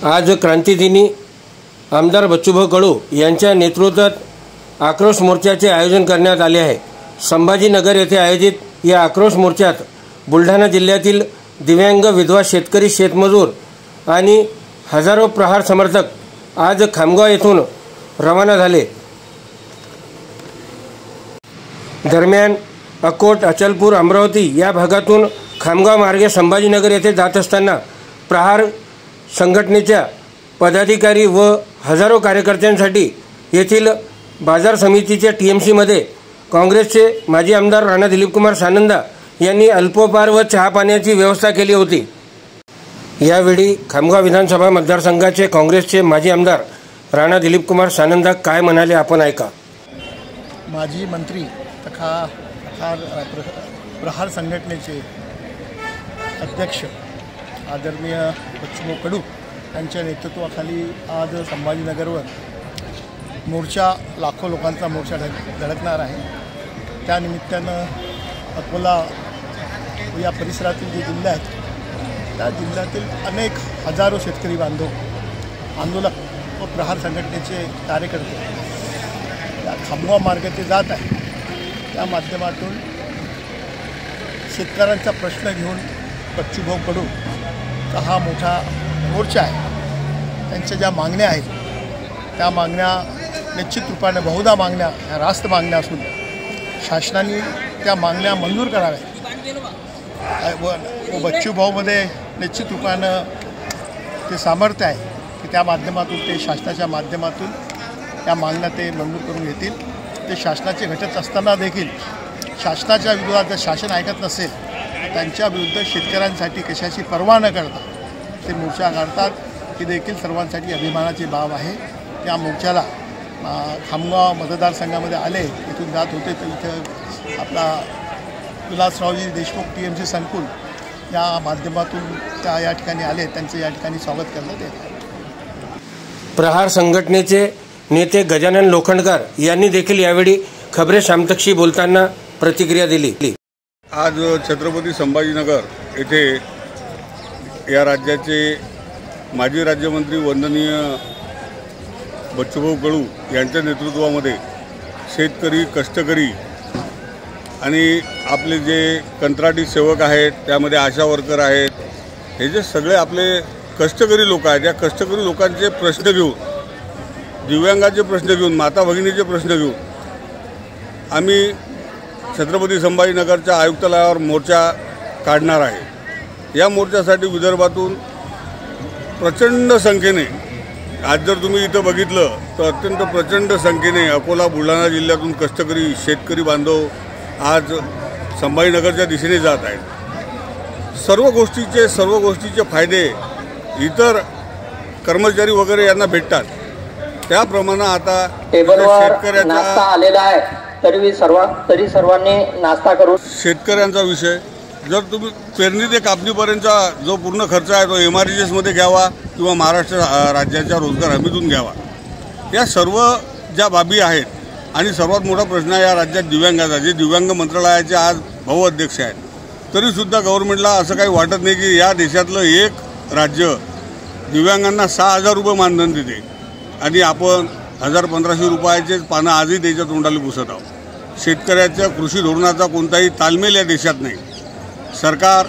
आज क्रांतिदिनी आमदार बच्चूभाऊ कडू यांच्या नेतृत्वात आक्रोश मोर्चाचे आयोजन करण्यात आले आहे। संभाजीनगर येथे आयोजित या आक्रोश मोर्चात बुलढाणा जिल्ह्यातील दिव्यांग, विधवा, शेतकरी, शेतमजूर आणि हजारो प्रहार समर्थक आज खामगाव येथून रवाना झाले। दरम्यान अकोट, अचलपूर, अमरावती या भागातून खामगाव मार्गे संभाजीनगर येथे जात असताना प्रहार संघटनेच्या पदाधिकारी व हजारो कार्यकर्त्यांसाठी येथील बाजार समितीच्या TMC मध्ये काँग्रेसचे माजी आमदार राणा दिलीपकुमार सानंदा यांनी अल्पोपहार व चहा पाण्याची व्यवस्था केली होती। यावेळी खामगाव विधानसभा मतदारसंघाचे काँग्रेसचे माजी आमदार राणा दिलीपकुमार सानंदा काय म्हणाले आपण ऐका। माजी मंत्री तथा प्रहार संघटनेचे अध्यक्ष आदरणीय बच्चूभाऊ कडू यांच्या नेतृत्वाखाली आज संभाजीनगरवर मोर्चा, लाखो लोकांचा मोर्चा धडकणार आहे। त्यानिमित्तानं अकोला या परिसरातील जे जिल्हे आहेत त्या जिल्ह्यातील अनेक हजारो शेतकरी बांधव, आंदोलक व प्रहार संघटनेचे कार्यकर्ते या खामगाव मार्गाने जात आहे। त्या माध्यमातून शेतकऱ्यांचा प्रश्न घेऊन बच्चूभाऊ कडू हा मोठा मोर्चा आहे। त्यांच्या ज्या मागण्या आहेत त्या मागण्या निश्चित रूपाने बहुधा मागण्या ह्या रास्त मागण्या असून शासनाने त्या मागण्या मंजूर कराव्या व बच्चूभाऊमध्ये निश्चित रूपानं ते सामर्थ्य आहे की त्या माध्यमातून ते शासनाच्या माध्यमातून त्या मागण्या ते मंजूर करून घेतील। ते शासनाचे घटक असताना देखील शासनाच्या विरोधात जर शासन ऐकत नसेल तर त्यांच्या विरुद्ध शेतकऱ्यांसाठी कशाची पर्वा न करता ते मोर्चा काढतात। ही देखील सर्वांसाठी अभिमानाची बाब आहे। त्या मोर्चाला खामगाव मतदारसंघामध्ये आले, इथून जात होते तर इथं आपला विलासरावजी देशमुख TMC संकुल या माध्यमातून त्या या ठिकाणी आले, त्यांचे या ठिकाणी स्वागत करण्यात येत। प्रहार संघटनेचे नेते गजानन लोखंडकर यांनी देखील यावेळी खबरे शामतकशी बोलताना प्रतिक्रिया दिली। आज छत्रपती संभाजीनगर येथे या राज्याचे माजी राज्यमंत्री वंदनीय बच्चूभाऊ कडू यांच्या नेतृत्वामध्ये शेतकरी, कष्टकरी आणि आपले जे कंत्राटी सेवक आहेत, त्यामध्ये आशा वर्कर आहेत, हे जे सगळे आपले कष्टकरी लोक आहेत, या कष्टकरी लोकांचे प्रश्न घेऊन, दिव्यांगाचे प्रश्न घेऊन, माता भगिनीचे प्रश्न घेऊन आम्ही छत्रपती संभाजीनगरच्या आयुक्तालयावर मोर्चा काढणार आहे। या मोर्चासाठी विदर्भातून प्रचंड संख्येने, आज जर तुम्ही इथं बघितलं तर अत्यंत प्रचंड संख्येने अकोला, बुलढाणा जिल्ह्यातून कष्टकरी, शेतकरी बांधव आज संभाजीनगरच्या दिशेने जात आहेत। सर्व गोष्टीचे फायदे इतर कर्मचारी वगैरे यांना भेटतात। त्याप्रमाणे आता शेतकऱ्याचा नाश्ता आलेला आहे, तरी सर्वांनी नाश्ता करून शेतकऱ्यांचा विषय, जर तुम्ही पेरणी ते कापणीपर्यंतचा जो पूर्ण खर्च आहे तो MRGSमध्ये घ्यावा किंवा महाराष्ट्र राज्याच्या रोजगार हमीतून घ्यावा। या सर्व ज्या बाबी आहेत आणि सर्वात मोठा प्रश्न आहे या राज्यात दिव्यांगाचा, जे दिव्यांग मंत्रालयाचे आज भाऊ अध्यक्ष आहेत, तरीसुद्धा गव्हर्नमेंटला असं काही वाटत नाही की या देशातलं एक राज्य दिव्यांगांना 6,000 रुपये मानधन देते आणि आपण 1,000-1,500 रुपयाचेच पानं आजही त्याच्या तोंडाला पुसत आहोत। शेतकऱ्याच्या कृषी धोरणाचा कोणताही तालमेल या देशात नाही। सरकार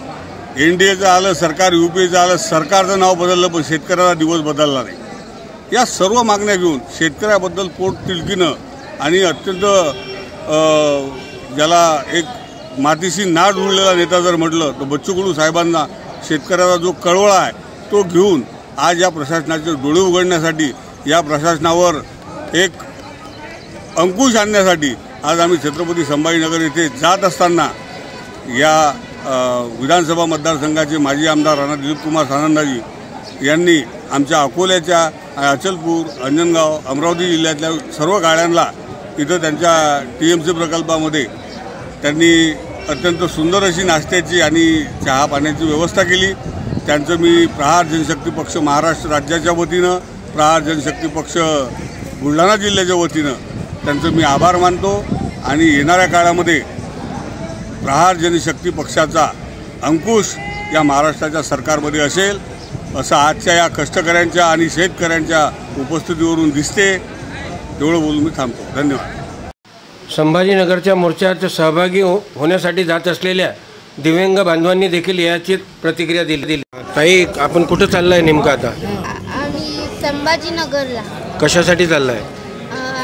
NDAचं आलं, सरकार UPAचं आलं, सरकारचं नाव बदललं पण शेतकऱ्याला दिवस बदलला नाही। या सर्व मागण्या घेऊन शेतकऱ्याबद्दल पोट तिलकीनं आणि अत्यंत ज्याला एक मातीशी नाळ जुळलेला नेता जर म्हटलं तर बच्चू कडू साहेबांना शेतकऱ्याचा जो कळवळा आहे तो घेऊन आज या प्रशासनाचे डोळे उघडण्यासाठी, या प्रशासनावर एक अंकुश आणण्यासाठी आज आम्ही छत्रपती संभाजीनगर येथे जात असताना या विधानसभा मतदारसंघाचे माजी आमदार राणा दिलीपकुमार सानंदाजी यांनी आमच्या अकोल्याच्या, अचलपूर, अंजनगाव, अमरावती जिल्ह्यातल्या सर्व गाड्यांना इथं त्यांच्या TMC प्रकल्पामध्ये त्यांनी अत्यंत सुंदर अशी नाश्त्याची आणि चहा पाण्याची व्यवस्था केली। त्यांचं मी प्रहार जनशक्ती पक्ष महाराष्ट्र राज्याच्या वतीनं, प्रहार जनशक्ती पक्ष बुलढाणा जिल्ह्याच्या वतीनं त्यांचं मी आभार मानतो आणि येणाऱ्या काळामध्ये प्रहार जनशक्ती पक्षाचा अंकुश या महाराष्ट्राच्या सरकारमध्ये असेल असं आजच्या या कष्टकऱ्यांच्या आणि शेतकऱ्यांच्या उपस्थितीवरून दिसते। तेवढं बोलून मी थांबतो। धन्यवाद। संभाजीनगरच्या मोर्चात सहभागी होण्यासाठी जात असलेल्या दिव्यांग बांधवांनी देखील याची प्रतिक्रिया दिली। ताई, आपण कुठं चाललाय नेमकं आता? आम्ही संभाजीनगरला। कशासाठी चाललाय?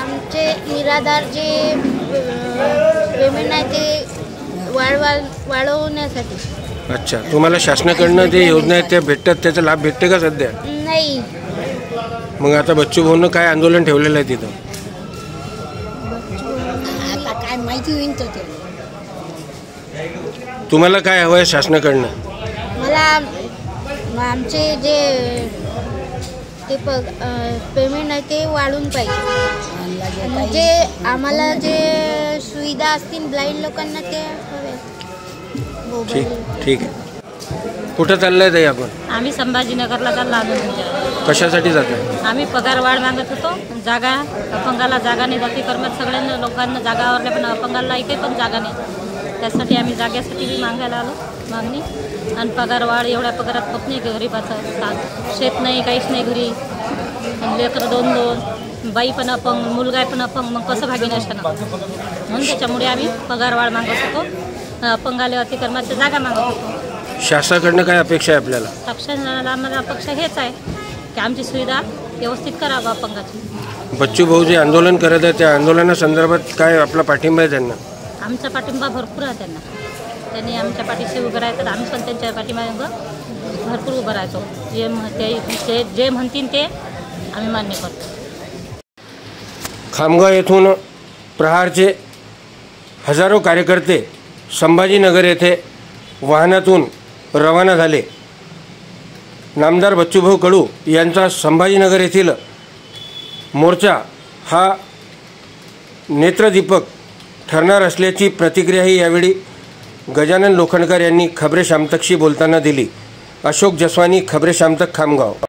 आमचे निराधार जे पेमेंट आहे ते वाढवण्यासाठी। अच्छा, तुम्हाला शासनाकडनं जे योजना आहेत त्या भेटतात, त्याचा लाभ भेटते का सध्या? नाही। मग आता बच्चू भाऊनं काय आंदोलन ठेवलेलं आहे तिथं? आता काय माहिती होईल तर ते। तुम्हाला काय हवं आहे शासनाकडनं? मला आमचे जे ते पेमेंट आहे ते वाढून पाहिजे। जे आम्हाला जे सुविधा असतील ब्लाइंड लोकांना ते हवे। ठीक आहे। कुठं चाललंय ताई आपण? आम्ही संभाजीनगरला चाललो आहोत। कशासाठी जात आहे? आम्ही पगार वाढ मागत होतो। जागा अपंगाला जागा नाही, जाती कर्मात सगळ्यांना लोकांना जागा आवडल्या, पण अपंगाला इथे पण जागा नाही। त्यासाठी आम्ही जागेसाठी बी मागायला आलो मागणी। आणि पगार वाढ, एवढ्या पगारात होत नाही गरीबाचं। शेत नाही, काहीच नाही घरी, लेकरं दोन बाई पण अपंग, मुलगा पण अपंग, मग कसं भागीन असताना? म्हणून त्याच्यामुळे आम्ही पगार वाढ मागत होतो, अपंगाला अतिक्रमाच्या जागा मागत होतो। शासनाकडनं काय अपेक्षा आहे आपल्याला? शासनाला आम्हाला अपेक्षा हेच आहे की आमची सुविधा व्यवस्थित करावं अपंगाची। बच्चू भाऊ जे आंदोलन करत आहे त्या आंदोलनासंदर्भात काय आपला पाठिंबा आहे त्यांना? आमचा पाठिंबा भरपूर आहे त्यांना। त्यांनी आमच्या पाठीशी उभं राहतात, आम्ही पण त्यांच्या पाठिंबा भरपूर उभं राहतो। जे म्हणतील ते आम्ही मान्य करतो। खामगाव येथून प्रहारचे हजारो कार्यकर्ते संभाजीनगर येथे वाहनातून रवाना झाले। नामदार बच्चूभाऊ कडू यांचा संभाजीनगर येथील मोर्चा हा नेत्रदीपक ठरणार असल्याची प्रतिक्रियाही यावेळी गजानन लोखंडकर यांनी खबरे शामतकशी बोलताना दिली। अशोक जसवानी, खबरे शामतक, खामगाव।